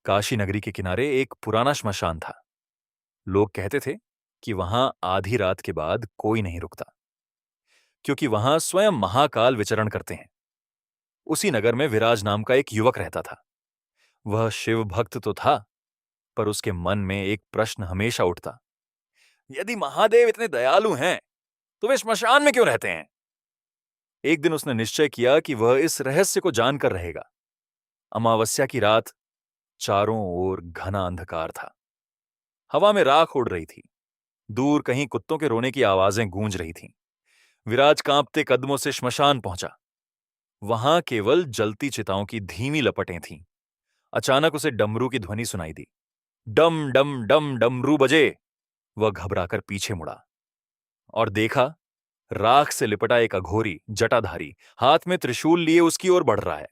काशी नगरी के किनारे एक पुराना श्मशान था। लोग कहते थे कि वहां आधी रात के बाद कोई नहीं रुकता, क्योंकि वहां स्वयं महाकाल विचरण करते हैं। उसी नगर में विराज नाम का एक युवक रहता था। वह शिव भक्त तो था, पर उसके मन में एक प्रश्न हमेशा उठता। यदि महादेव इतने दयालु हैं, तो वे श्मशान में क्यों रहते हैं? एक दिन उसने निश्चय किया कि वह इस रहस्य को जानकर रहेगा। अमावस्या की रात, चारों ओर घना अंधकार था। हवा में राख उड़ रही थी। दूर कहीं कुत्तों के रोने की आवाजें गूंज रही थीं। विराज कांपते कदमों से श्मशान पहुंचा। वहां केवल जलती चिताओं की धीमी लपटें थीं। अचानक उसे डमरू की ध्वनि सुनाई दी। डम डम डम डमरू बजे। वह घबराकर पीछे मुड़ा और देखा, राख से लिपटा एक अघोरी जटाधारी हाथ में त्रिशूल लिए उसकी ओर बढ़ रहा है।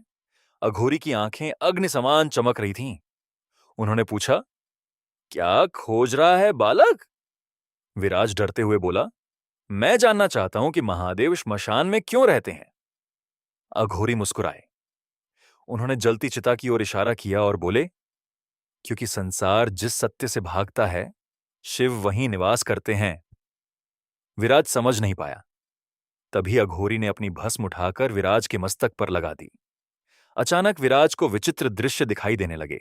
अघोरी की आंखें अग्नि समान चमक रही थीं। उन्होंने पूछा, क्या खोज रहा है बालक? विराज डरते हुए बोला, मैं जानना चाहता हूं कि महादेव श्मशान में क्यों रहते हैं। अघोरी मुस्कुराए। उन्होंने जलती चिता की ओर इशारा किया और बोले, क्योंकि संसार जिस सत्य से भागता है, शिव वहीं निवास करते हैं। विराज समझ नहीं पाया। तभी अघोरी ने अपनी भस्म उठाकर विराज के मस्तक पर लगा दी। अचानक विराज को विचित्र दृश्य दिखाई देने लगे।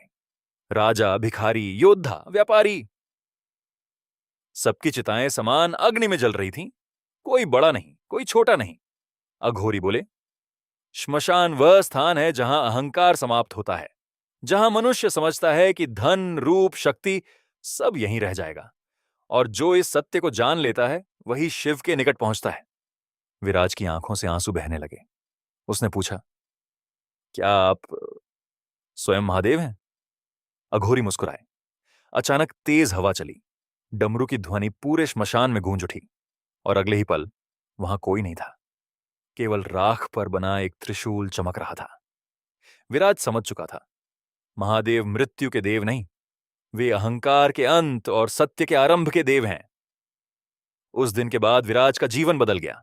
राजा, भिखारी, योद्धा, व्यापारी, सबकी चिताएं समान अग्नि में जल रही थीं। कोई बड़ा नहीं, कोई छोटा नहीं। अघोरी बोले, श्मशान वह स्थान है जहां अहंकार समाप्त होता है, जहां मनुष्य समझता है कि धन, रूप, शक्ति सब यहीं रह जाएगा, और जो इस सत्य को जान लेता है वही शिव के निकट पहुंचता है। विराज की आंखों से आंसू बहने लगे। उसने पूछा, क्या आप स्वयं महादेव हैं? अघोरी मुस्कुराए। अचानक तेज हवा चली। डमरू की ध्वनि पूरे श्मशान में गूंज उठी, और अगले ही पल वहां कोई नहीं था। केवल राख पर बना एक त्रिशूल चमक रहा था। विराज समझ चुका था, महादेव मृत्यु के देव नहीं, वे अहंकार के अंत और सत्य के आरंभ के देव हैं। उस दिन के बाद विराज का जीवन बदल गया।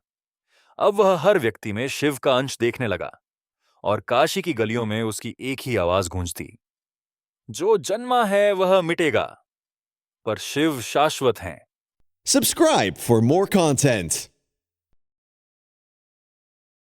अब वह हर व्यक्ति में शिव का अंश देखने लगा, और काशी की गलियों में उसकी एक ही आवाज गूंजती, जो जन्मा है वह मिटेगा, पर शिव शाश्वत हैं। Subscribe for more content.